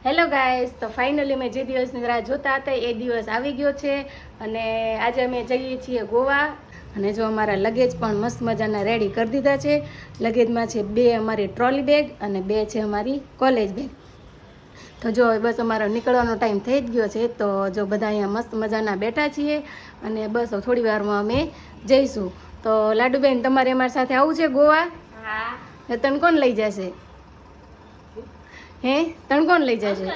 Hello guys, તો finally મેં જે દિવસની રાહ જોતા હતા એ દિવસ આવી ગયો છે અને આજે અમે જઈએ છીએ ગોવા. અને જો અમારા લગેજ પણ મસ્ત મજાના રેડી કરી દીધા છે. લગેજમાં છે 2 અમારી ટ્રોલી બેગ અને 2 છે અમારી કોલેજ બેગ. તો જો બસ અમારો નીકળવાનો ટાઈમ થઈ જ ગયો છે. તો જો બધા અહીંયા મસ્ત મજાના બેઠા છીએ અને બસ થોડી વારમાં અમે જઈશું. તો લાડુબેન, તમારે અમારી સાથે આવું છે ગોવા? હા. તને કોણ લઈ જશે? હે, તને કોણ લઈ જશે?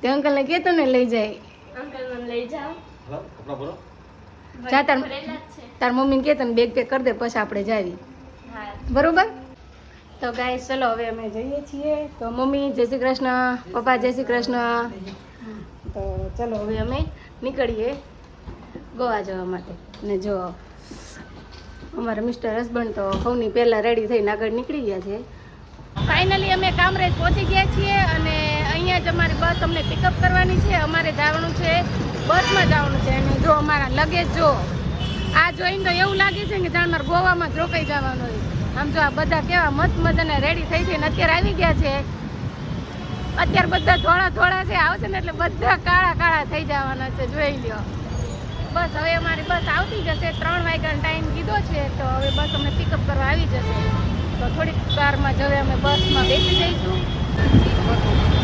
તે અંકલ ને કે તને લઈ જાય. અંકલ મને લઈ જાઓ. જા તાર મમ્મી કે તને બેગ પેક કરી દે પછી આપણે જાવી. હા. બરોબર. તો ગાઈસ ચલો હવે અમે જઈએ છીએ. તો મમ્મી જય શ્રી કૃષ્ણ, પપ્પા જય શ્રી કૃષ્ણ. તો ચલો હવે અમે નીકળીએ ગોવા જવા માટે. અને જો અમારા મિસ્ટર હસબન્ડ તો સૌની પહેલાં રેડી થઈને આગળ નીકળી ગયા છે. ફાઇનલી અમે કામરેજ પહોંચી ગયા છીએ અને અહીંયા જ અમારી બસ અમને પિકઅપ કરવાની છે. અમારે જવાનું છે બસમાં જવાનું છે. અને જો અમારા લગેજ જો આ જોઈને તો એવું લાગે છે કે જાણ મારે ગોવામાં જ રોકાઈ જવાનું હોય. આમ જો આ બધા કેવા મસ્ત મજાના રેડી થઈ થઈને અત્યારે આવી ગયા છે. અત્યારે બધા થોડા થોડા છે, આવશે ને એટલે બધા કાળા કાળા થઈ જવાના છે, જોઈ લ્યો. બસ હવે અમારી બસ આવતી જશે. 3 વાગ્યાનો ટાઈમ કીધો છે. તો હવે બસ અમને પિકઅપ કરવા આવી જશે. તો થોડીક વારમાં જ હવે અમે બસમાં બેસી જઈશું.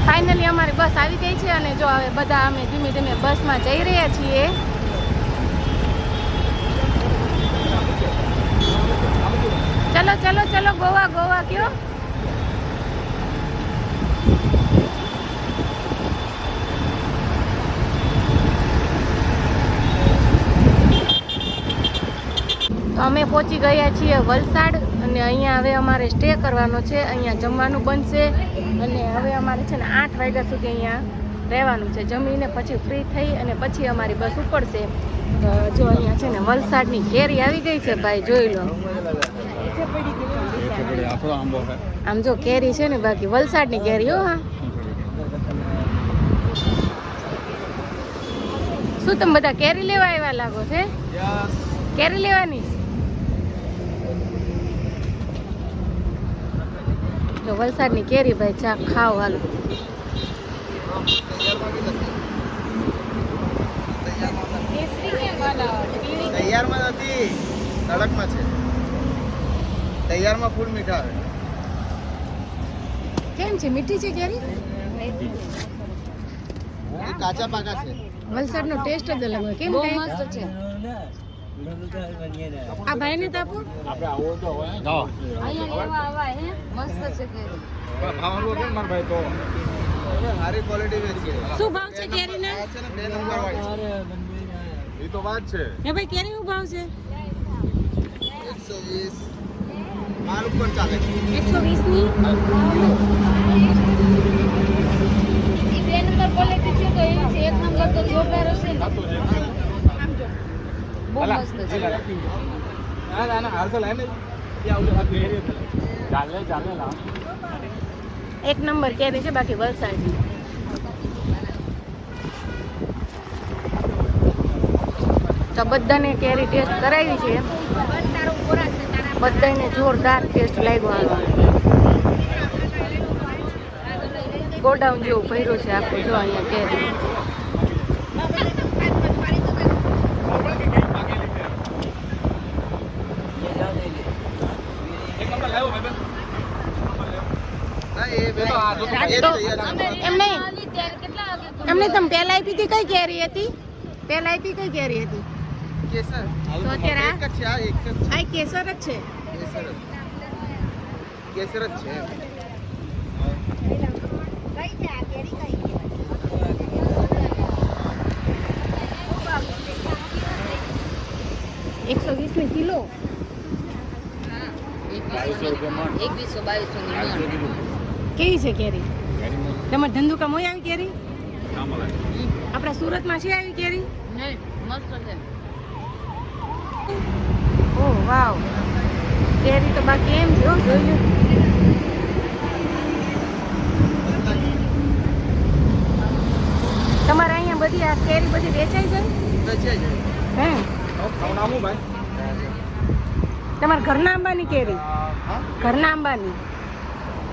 ફાઇનલી અમારી બસ આવી ગઈ છે અને જો હવે બધા અમે ધીમે ધીમે બસમાં જઈ રહ્યા છીએ. ચલો ચલો ચલો, ગોવા ગોવા કયો. તો અમે પહોંચી ગયા છીએ વલસાડ અને અહીંયા હવે અમારે સ્ટે કરવાનો છે. અહીંયા જમવાનું બનશે અને હવે અમારે છે ને 8 વાગ્યા સુધી અહીંયા રહેવાનું છે. જમીને પછી ફ્રી થઈ અને પછી અમારી બસ ઉપડશે. તો જો અહીંયા છે ને વલસાડની કેરી આવી ગઈ છે ભાઈ, જોઈ લો. આમ જો કેરી છે ને, બાકી વલસાડની કેરી હો. હા, શું તમે બધા કેરી લેવા આવ્યા લાગો છે? કેરી લેવાની? જો વલસાડની કેરી ભાઈ, ચા ખાઓ હાલો. તૈયારમાં નથી, તડકમાં છે. તૈયારમાં ફૂલ મીઠા આવે. કેમ છે? મીઠી છે કેરી? કાચા પાકા છે. વલસાડનો ટેસ્ટ જ અલગ હોય. કેમ મસ્ત છે. આ ભાઈને તો આપો. આપણે આવો તો હવે જાઓ. અહીંયા લેવા આવાય હે, મસ્ત છે કેરી. ભાવનું કે માર ભાઈ તો સારી ક્વોલિટી વેચી. શું ભાવ છે કેરીના? આ છે ને 2 નંબર વાળી. એ તો વાત છે. હે ભાઈ, કેરી નો ભાવ છે 120. માલ ઉપર ચાલે 120 ની. ઈ 2 નંબર ક્વોલિટી છે તો એની છે. 1 નંબર તો જોરદાર હશે ને. બહુ મસ્ત છે. ના ના હાલ તો લાઈને એ આવજો આ કેરી ચાલે ચાલે લાવ. 1 નંબર કેરી છે બાકી વલસાડની. તો બધાને કેરી ટેસ્ટ કરાવી છે. બધાને જોરદાર ટેસ્ટ લાગ્યો. ગોડાઉન જેવું ભર્યું છે આખું. જો અહીંયા કેરી એમને તમે પહેલા આપી હતી કઈ કેરી હતી? પહેલા આપી કઈ કેરી હતી? કેસર. તો અત્યારે એક જ છે, આ એક જ છે. આ કેસર જ છે. કેસર જ છે. 120 ની કિલો. 2100-2200 ની. કેવી છે કેરી? તમારે ધંધુકા મોય આવી કેરી? આપણા સુરતમાં છે આવી કેરી? નહીં, મસ્ત છે. ઓહ વાવ, કેરી તો બાકી એમ છે. જોઈ લો. તમારે અહીંયા બધી આ કેરી બધી વેચાઈ જાય? હે, તમારા ઘરના આંબાની કેરી? ઘરના આંબાની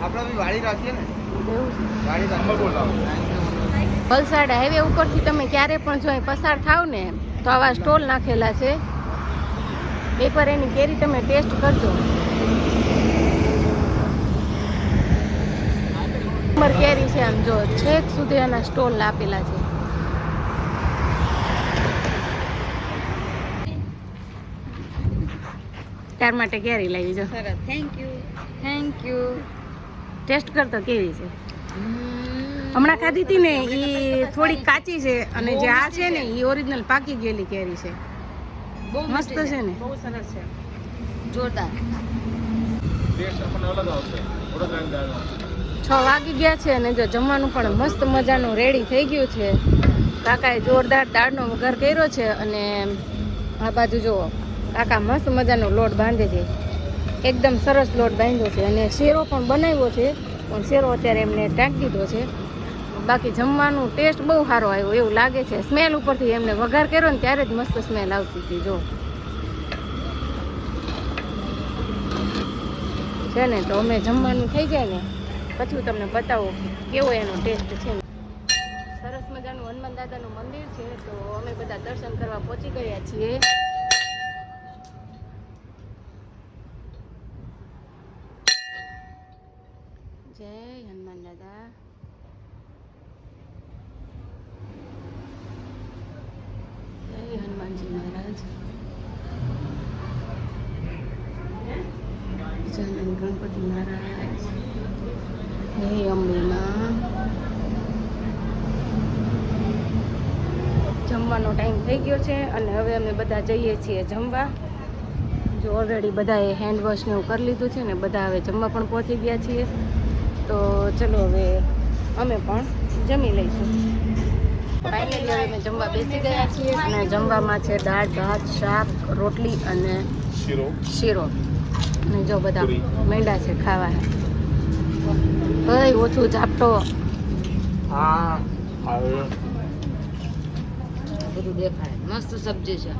આપણે વાડી રાખીએ ને, એવું છે. વાડી રાખીએ. વલસાડ હાઈવે ઉપરથી તમે ક્યારે પણ જો અહીં પસાર થાવ ને તો આવા સ્ટોલ નાખેલા છે. એકવાર એની કેરી તમે ટેસ્ટ કરજો. કેરી છે આમ જો છેક સુધી એના સ્ટોલ આપેલા છે. તાર માટે કેરી લાવી જો. સરસ, થેન્ક યુ. ટેસ્ટ કરતો કેવી છે. હમણાં ખાધી હતી ને એ થોડી કાચી છે અને જે આ છે ને એ ઓરિજિનલ પાકી ગયેલી કેરી છે. બહુ મસ્ત છે ને. બહુ સરસ છે, જોરદાર. ટેસ્ટ આપણને અલગ આવશે. વડોદરાની દાળનો. 6 વાગી ગયા છે અને જો જમવાનું પણ મસ્ત મજાનું રેડી થઈ ગયું છે. કાકાએ જોરદાર દાળનો વઘાર કર્યો છે અને આ બાજુ જુઓ કાકા મસ્ત મજાનો લોટ બાંધે છે. એકદમ સરસ લોટ બાંધ્યો છે અને શેરો પણ બનાવ્યો છે, પણ શેરો અત્યારે એમને ટાંકી દીધો છે. બાકી જમવાનું ટેસ્ટ બહુ સારો આવ્યો એવું લાગે છે. સ્મેલ ઉપરથી એમને વઘાર કર્યો ને ત્યારે જ મસ્ત સ્મેલ આવતી હતી. જો છે ને તો અમે જમવાનું થઈ જાય ને પછી હું તમને બતાવું કેવો એનો ટેસ્ટ છે. સરસ મજાનું હનુમાન દાદાનું મંદિર છે તો અમે બધા દર્શન કરવા પહોંચી ગયા છીએ. જય હનુમાન દાદા. જય હનુમાનજી મહારાજ. જય ગણપતિ મહારાજ. જય અંબેમાં. જમવાનો ટાઈમ થઈ ગયો છે અને હવે અમે બધા જઈએ છીએ જમવા. જો ઓલરેડી બધાએ હેન્ડ વોશ ને એવું કરી લીધું છે ને બધા હવે જમવા પણ પહોંચી ગયા છીએ. તો ચલો હવે અમે પણ જમી લઈશું. ફાઇનલી હવે અમે જમવા બેસી ગયા છીએ અને જમવામાં છે દાળ ભાત શાક રોટલી અને શીરો. અને જો બધા મેંડા છે ખાવા. ભાઈ ઓછું ઝાપટો. હા આવે. બધું દેખાય, મસ્ત સબ્જી છે.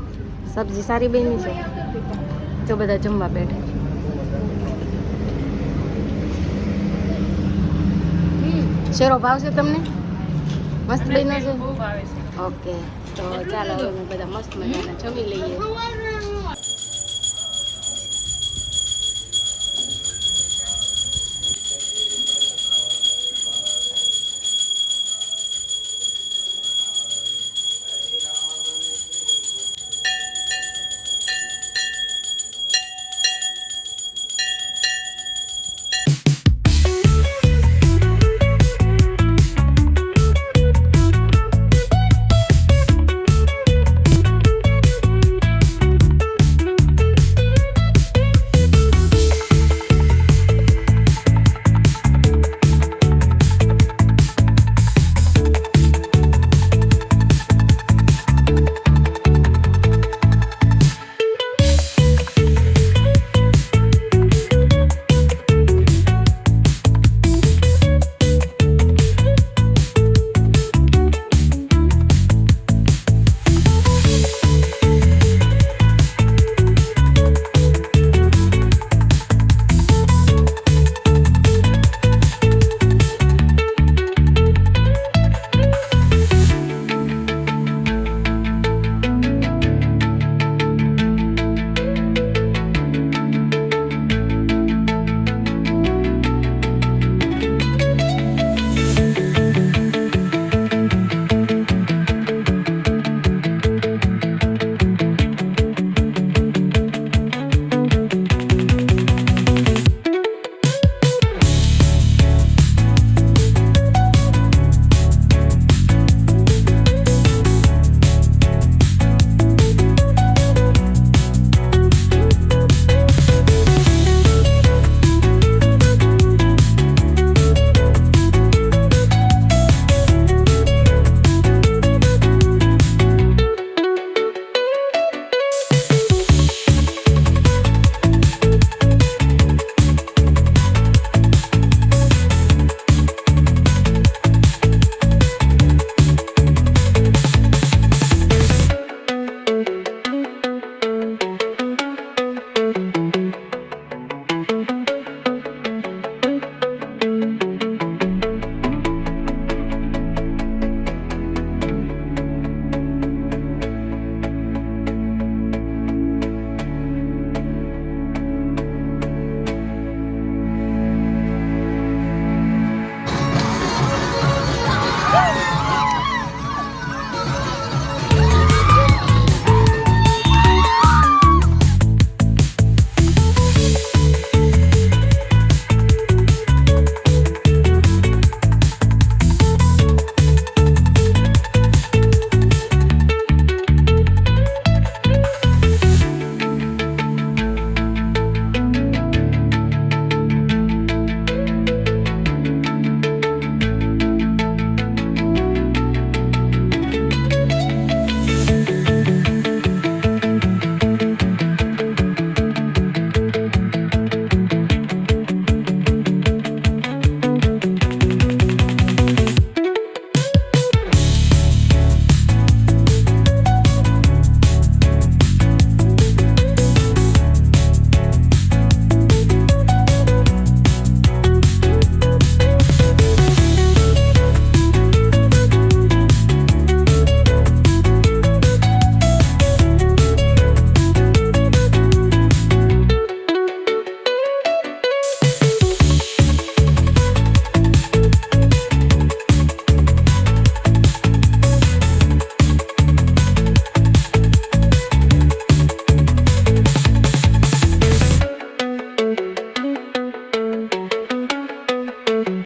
સબ્જી સારી બની છે. જો બધા જમવા બેઠે. શેરો ભાવશે તમને? મસ્ત બન્યો છે. ઓકે તો ચાલો હવે અમે બધા મસ્ત મજાના જમી લઈએ.